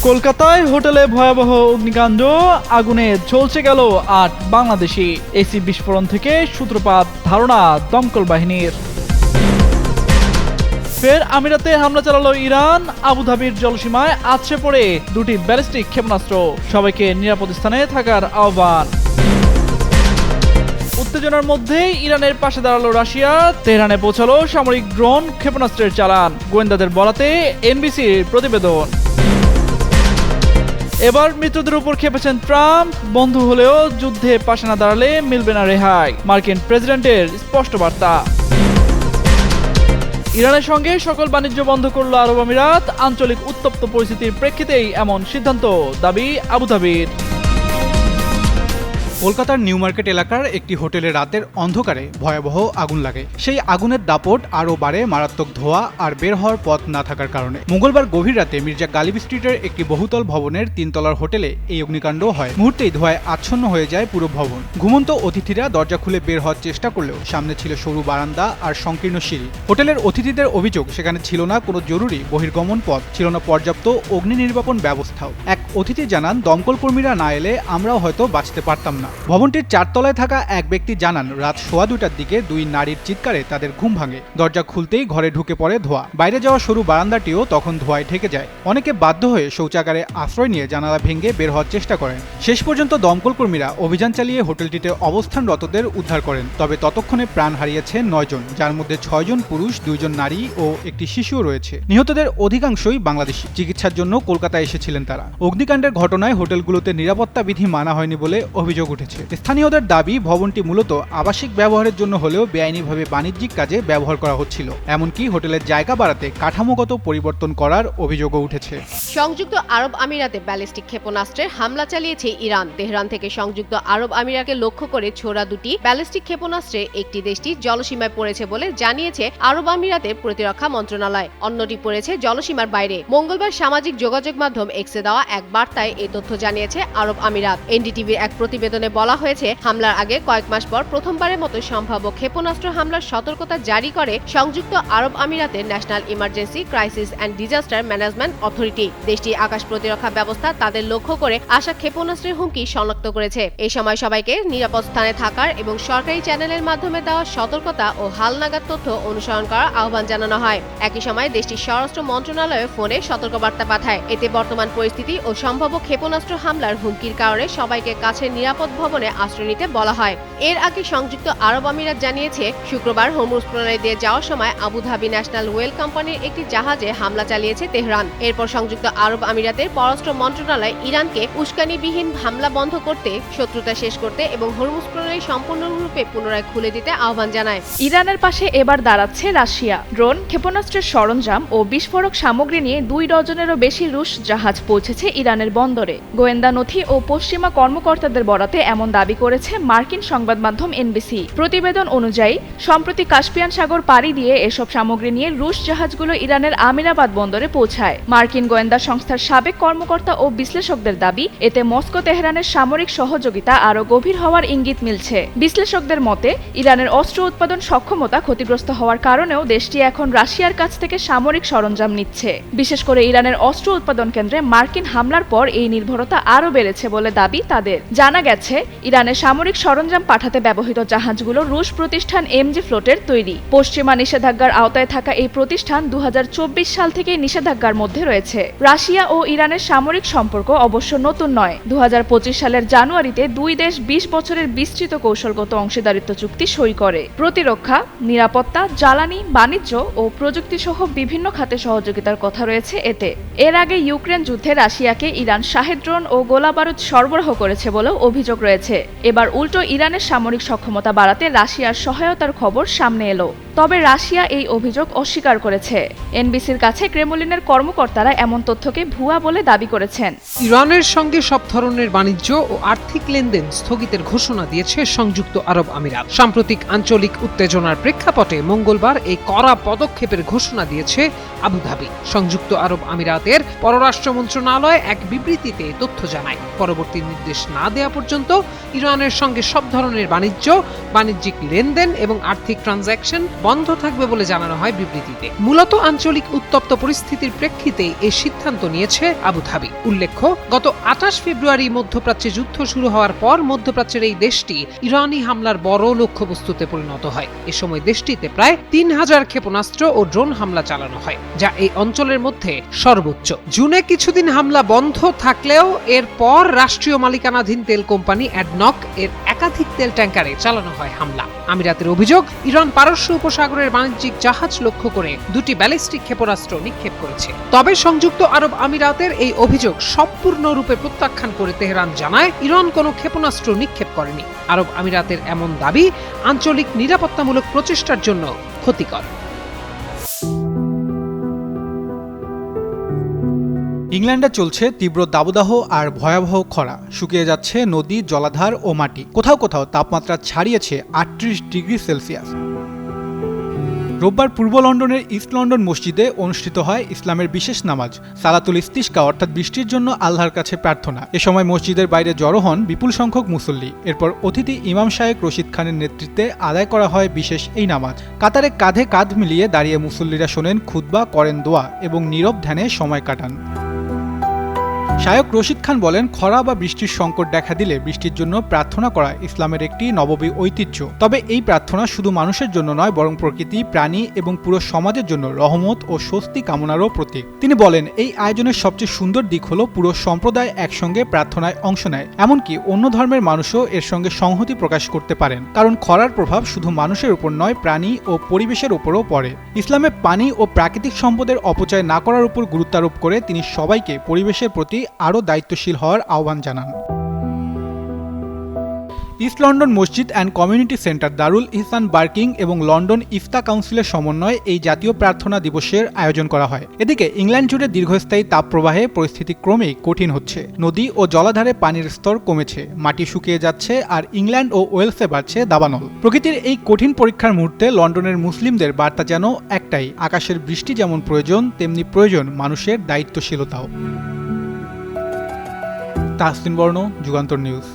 কলকাতায় হোটেলে ভয়াবহ অগ্নিকাণ্ড, আগুনে ঝলসে গেল ৮ বাংলাদেশি। এসি বিস্ফোরণ থেকে সূত্রপাত ধারণা দমকল বাহিনীর। ফের আমিরাতে হামলা চালালো ইরান, আবুধাবির জলসীমায় আছড়ে পড়ে 2টি ব্যালিস্টিক ক্ষেপণাস্ত্র, সবাইকে নিরাপদ স্থানে থাকার আহ্বান। উত্তেজনার মধ্যেই ইরানের পাশে দাঁড়ালো রাশিয়া, তেহরানে পৌঁছালো সামরিক ড্রোন ক্ষেপণাস্ত্রের চালান, গোয়েন্দাদের বলাতে এনবিসির প্রতিবেদন। এবার মিত্রদের উপর খেপেছেন ট্রাম্প, বন্ধু হলেও যুদ্ধে পাশে না দাঁড়ালে মিলবে না রেহাই, মার্কিন প্রেসিডেন্টের স্পষ্ট বার্তা। ইরানের সঙ্গে সকল বাণিজ্য বন্ধ করল আরব আমিরাত, আঞ্চলিক উত্তপ্ত পরিস্থিতির প্রেক্ষিতেই এমন সিদ্ধান্ত, দাবি আবুধাবির। কলকাতার নিউ মার্কেট এলাকার একটি হোটেলে রাতের অন্ধকারে ভয়াবহ আগুন লাগে। সেই আগুনের দাপট আরও বাড়ে মারাত্মক ধোঁয়া আর বের হওয়ার পথ না থাকার কারণে। মঙ্গলবার গভীর রাতে মির্জা গালিব স্ট্রিটের একটি বহুতল ভবনের 3 তলার হোটেলে এই অগ্নিকাণ্ড হয়। মুহূর্তেই ধোঁয়ায় আচ্ছন্ন হয়ে যায় পুরো ভবন। ঘুমন্ত অতিথিরা দরজা খুলে বের হওয়ার চেষ্টা করলেও সামনে ছিল সরু বারান্দা আর সংকীর্ণ সিঁড়ি। হোটেলের অতিথিদের অভিযোগ, সেখানে ছিল না কোনো জরুরি বহির্গমন পথ, ছিল না পর্যাপ্ত অগ্নি নির্বাপন ব্যবস্থাও। এক অতিথি জানান, দমকল কর্মীরা না এলে আমরাও হয়তো বাঁচতে পারতাম না। ভবনটির 4 তলায় থাকা এক ব্যক্তি জানান, রাত 2:15টার দিকে 2 নারীর চিৎকারে তাদের ঘুম ভাঙে। দরজা খুলতেই ঘরে ঢুকে পড়ে ধোঁয়া। বাইরে যাওয়া সরু বারান্দাটিও তখন ধোঁয়ায় ঢেকে যায়। অনেকে বাধ্য হয়ে শৌচাগারে আশ্রয় নিয়ে জানালা ভেঙে বের হওয়ার চেষ্টা করেন। শেষ পর্যন্ত দমকল কর্মীরা অভিযান চালিয়ে হোটেলটিতে অবস্থানরতদের উদ্ধার করেন। তবে ততক্ষণে প্রাণ হারিয়েছে 9 জন, যার মধ্যে 6 জন পুরুষ, 2 জন নারী ও একটি শিশুও রয়েছে। নিহতদের অধিকাংশই বাংলাদেশি। চিকিৎসার জন্য কলকাতায় এসেছিলেন তারা। অগ্নিকাণ্ডের ঘটনায় হোটেলগুলোতে নিরাপত্তা বিধি মানা হয়নি বলে অভিযোগ উঠেছে। স্থানীয়দের দাবি, ভবনটি মূলত আবাসিক ব্যবহারের জন্য হলেও বেআইনিভাবে বাণিজ্যিক কাজে ব্যবহার করা হচ্ছিল। এমনকি হোটেলের জায়গা বাড়াতে কাঠামোগত পরিবর্তন করার অভিযোগও উঠেছে। সংযুক্ত আরব আমিরাতে ব্যালিস্টিক ক্ষেপণাস্ত্রের হামলা চালিয়েছে ইরান। তেহরান থেকে সংযুক্ত আরব আমিরাতকে লক্ষ্য করে ছোড়া 2টি ব্যালিস্টিক ক্ষেপণাস্ত্রে একটি দেশটি জলসীমায় পড়েছে বলে জানিয়েছে আরব আমিরাতের প্রতিরক্ষা মন্ত্রণালয়, অন্যটি পড়েছে জলসীমার বাইরে। মঙ্গলবার সামাজিক যোগাযোগ মাধ্যম এক্সে দেওয়া এক বার্তায় এই তথ্য জানিয়েছে আরব আমিরাত। এনডিটিভির এক প্রতিবেদনে বলা হয়েছে, হামলার আগে কয়েক মাস পর প্রথমবারের মতো সম্ভাব্য ক্ষেপণাস্ত্র হামলার সতর্কতা জারি করে সংযুক্ত আরব আমিরাতের national emergency crisis and disaster management authority. দেশটির আকাশ প্রতিরক্ষা ব্যবস্থা তাদের লক্ষ্য করে আসা ক্ষেপণাস্ত্রের হুমকি শনাক্ত করেছে। এই সময় সবাইকে নিরাপদ স্থানে থাকার এবং সরকারি চ্যানেলের মাধ্যমে দেওয়া সতর্কতা ও হালনাগাদ তথ্য অনুসরণ করার আহ্বান জানানো হয়। একই সময় দেশটির স্বরাষ্ট্র মন্ত্রণালয় ফোনে সতর্কবার্তা পাঠায়। এতে বর্তমান পরিস্থিতি ও সম্ভাব্য ক্ষেপণাস্ত্র হামলার হুমকির কারণে সবাইকে কাছের নিরাপদ ভবনে আশ্রয় নিতে বলা হয়। এর আগে সংযুক্ত আরব আমিরাত জানিয়েছে, শুক্রবার হরমুজ প্রণালী দিয়ে যাওয়ার সময় আবুধাবি ন্যাশনাল ওয়েল কোম্পানির একটি জাহাজে হামলা চালিয়েছে তেহরান। এরপর সংযুক্ত আরব আমিরাতের পররাষ্ট্র মন্ত্রণালয় ইরানকে উস্কানিবিহীন হামলা বন্ধ করতে, শত্রুতা শেষ করতে এবং হরমুজ প্রণালী সম্পূর্ণরূপে পুনরায় খুলে দিতে আহ্বান জানায়। ইরানের পাশে এবার দাঁড়াচ্ছে রাশিয়া। ড্রোন, ক্ষেপণাস্ত্রের সরঞ্জাম ও বিস্ফোরক সামগ্রী নিয়ে 2 ডজনেরও বেশি রুশ জাহাজ পৌঁছেছে ইরানের বন্দরে। গোয়েন্দা নথি ও পশ্চিমা কর্মকর্তাদের বরাতে এমন দাবি করেছে মার্কিন সংবাদ মাধ্যম এনবিসি। প্রতিবেদন অনুযায়ী, সম্প্রতি কাস্পিয়ান সাগর পাড়ি দিয়ে এসব সামগ্রী নিয়ে রুশ জাহাজগুলো ইরানের আমিরাবাদ বন্দরে পৌঁছায়। মার্কিন গোয়েন্দা সংস্থার সাবেক কর্মকর্তা ও বিশ্লেষকদের দাবি, এতে মস্কো তেহরানের সামরিক সহযোগিতা আরও গভীর হওয়ার ইঙ্গিত মিলছে। বিশ্লেষকদের মতে, ইরানের অস্ত্র উৎপাদন সক্ষমতা ক্ষতিগ্রস্ত হওয়ার কারণেও দেশটি এখন রাশিয়ার কাছ থেকে সামরিক সরঞ্জাম নিচ্ছে। বিশেষ করে ইরানের অস্ত্র উৎপাদন কেন্দ্রে মার্কিন হামলার পর এই নির্ভরতা আরও বেড়েছে বলে দাবি তাদের। জানা গেছে, ইরানের সামরিক সরঞ্জাম পাঠাতে ব্যবহৃত জাহাজগুলো রুশ প্রতিষ্ঠান এমজি ফ্লোটের তৈরি। পশ্চিমা নিষেধাজ্ঞার আওতায় থাকা এই প্রতিষ্ঠান 2024 সাল থেকে নিষেধাজ্ঞার মধ্যে রয়েছে। রাশিয়া ও ইরানের সামরিক সম্পর্ক অবশ্য নতুন নয়। 2025 সালের জানুয়ারিতে 2 দেশ 20 বছরের বিস্তৃত কৌশলগত অংশীদারিত্ব চুক্তি সই করে। প্রতিরক্ষা, নিরাপত্তা, জ্বালানি, বাণিজ্য ও প্রযুক্তি সহ বিভিন্ন খাতে সহযোগিতার কথা রয়েছে এতে। এর আগে ইউক্রেন যুদ্ধে রাশিয়াকে ইরান শাহেদ ড্রোন ও গোলাবারুদ সরবরাহ করেছে বলেও অভিযোগ রয়েছে। এবার উল্টো ইরানের সামরিক সক্ষমতা বাড়াতে রাশিয়ার সহায়তার খবর সামনে এলো। তবে রাশিয়া এই অভিযোগ অস্বীকার করেছে। এনবিসির কাছে ক্রেমলিনের কর্মকর্তারা এমন তথ্যকে ভুয়া বলে দাবি করেছেন। ইরানের সঙ্গে সব ধরনের বাণিজ্য ও আর্থিক লেনদেন স্থগিতের ঘোষণা দিয়েছে সংযুক্ত আরব আমিরাত। সাম্প্রতিক আঞ্চলিক উত্তেজনার প্রেক্ষাপটে মঙ্গলবার এই কড়া পদক্ষেপের ঘোষণা দিয়েছে আবুধাবি। সংযুক্ত আরব আমিরাতের পররাষ্ট্র মন্ত্রণালয় এক বিবৃতিতে তথ্য জানায়, পরবর্তী নির্দেশ না দেওয়া পর্যন্ত ইরানের সঙ্গে সব ধরনের বাণিজ্যিক লেনদেন এবং আর্থিক ট্রানজ্যাকশন বন্ধ থাকবে বলে জানানো হয় বিবৃতিতে। মূলত আঞ্চলিক উত্তপ্ত পরিস্থিতির প্রেক্ষিতে এই সিদ্ধান্ত নিয়েছে আবুধাবি। উল্লেখ্য, গত 28 ফেব্রুয়ারি মধ্যপ্রাচ্যে যুদ্ধ শুরু হওয়ার পর মধ্যপ্রাচ্যের এই দেশটি ইরানি হামলার বড় লক্ষ্যবস্তুতে পরিণত হয়। এ সময় দেশটিতে প্রায় 3000 ক্ষেপণাস্ত্র ও ড্রোন হামলা চালানো হয়, যা এই অঞ্চলের মধ্যে সর্বোচ্চ। জুনে কিছুদিন হামলা বন্ধ থাকলেও এরপর রাষ্ট্রীয় মালিকানাধীন তেল কোম্পানি অ্যাডনক এর একাধিক তেল ট্যাঙ্কারে চালানো হয় হামলা। আমিরাতের অভিযোগ, ইরান পারস্য উপসাগরের বাণিজ্যিক জাহাজ লক্ষ্য করে 2টি ব্যালিস্টিক ক্ষেপণাস্ত্র নিক্ষেপ করেছে। তবে সংযুক্ত আরব আমিরাতের এই অভিযোগ সম্পূর্ণরূপে প্রত্যাখ্যান করে তেহরান জানায়, ইরান কোনো ক্ষেপণাস্ত্র নিক্ষেপ করেনি। আরব আমিরাতের এমন দাবি আঞ্চলিক নিরাপত্তামূলক প্রচেষ্টার জন্য ক্ষতিকর। ইংল্যান্ডে চলছে তীব্র দাবদাহ আর ভয়াবহ খরা। শুকিয়ে যাচ্ছে নদী, জলাধার ও মাটি। কোথাও কোথাও তাপমাত্রা ছাড়িয়েছে 38 ডিগ্রি সেলসিয়াস। রোববার পূর্ব লন্ডনের ইস্ট লন্ডন মসজিদে অনুষ্ঠিত হয় ইসলামের বিশেষ নামাজ সালাতুল ইস্তিসকা, অর্থাৎ বৃষ্টির জন্য আল্লাহর কাছে প্রার্থনা। এ সময় মসজিদের বাইরে জড়ো হন বিপুল সংখ্যক মুসল্লি। এরপর অতিথি ইমাম শায়েক রশিদ খানের নেতৃত্বে আদায় করা হয় বিশেষ এই নামাজ। কাতারে কাঁধে কাঁধ মিলিয়ে দাঁড়িয়ে মুসল্লিরা শোনেন খুতবা, করেন দোয়া এবং নীরব ধ্যানে সময় কাটান। শায়ক রশিদ খান বলেন, খরা বা বৃষ্টির সংকট দেখা দিলে বৃষ্টির জন্য প্রার্থনা করা ইসলামের একটি নববী ঐতিহ্য। তবে এই প্রার্থনা শুধু মানুষের জন্য নয়, বরং প্রকৃতি, প্রাণী এবং পুরো সমাজের জন্য রহমত ও স্বস্তি কামনারও প্রতীক। তিনি বলেন, এই আয়োজনের সবচেয়ে সুন্দর দিক হলো পুরো সম্প্রদায় একসঙ্গে প্রার্থনায় অংশ নেয়। এমনকি অন্য ধর্মের মানুষও এর সঙ্গে সংহতি প্রকাশ করতে পারেন, কারণ খরার প্রভাব শুধু মানুষের উপর নয়, প্রাণী ও পরিবেশের উপরও পড়ে। ইসলামে পানি ও প্রাকৃতিক সম্পদের অপচয় না করার উপর গুরুত্বারোপ করে তিনি সবাইকে পরিবেশের প্রতি আরও দায়িত্বশীল হওয়ার আহ্বান জানান। ইস্ট লন্ডন মসজিদ and community centre, Darul Ihsan barking এবং লন্ডন ইফতা কাউন্সিলের সমন্বয়ে এই জাতীয় প্রার্থনা দিবসের আয়োজন করা হয়। এদিকে ইংল্যান্ড জুড়ে দীর্ঘস্থায়ী তাপপ্রবাহে পরিস্থিতি ক্রমেই কঠিন হচ্ছে। নদী ও জলাধারে পানির স্তর কমেছে, মাটি শুকিয়ে যাচ্ছে, আর ইংল্যান্ড ও ওয়েলসে বাড়ছে দাবানল। প্রকৃতির এই কঠিন পরীক্ষার মুহূর্তে লন্ডনের মুসলিমদের বার্তা যেন একটাই, আকাশের বৃষ্টি যেমন প্রয়োজন, তেমনি প্রয়োজন মানুষের দায়িত্বশীলতাও। তাহসিন বর্ণ, যুগান্তর নিউজ।